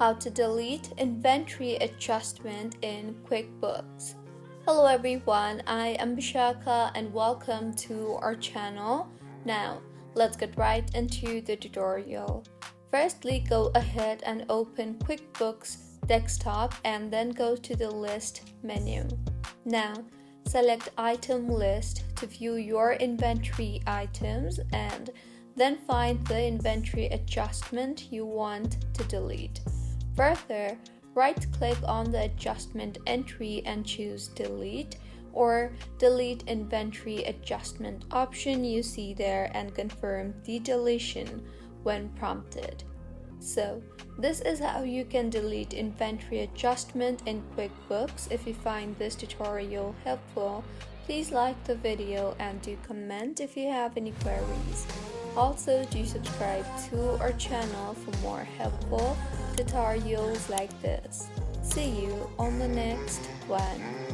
how to delete inventory adjustment in QuickBooks. Hello everyone, I am Bishaka and welcome to our channel. Now, let's get right into the tutorial. Firstly, go ahead and open QuickBooks desktop and then go to the list menu. Now, select item list to view your inventory items and then find the inventory adjustment you want to delete. Further, right-click on the adjustment entry and choose Delete or Delete Inventory Adjustment option you see there and confirm the deletion when prompted. So, this is how you can delete inventory adjustment in QuickBooks. If you find this tutorial helpful, please like the video and do comment if you have any queries. Also, do subscribe to our channel for more helpful tutorials like this. See you on the next one.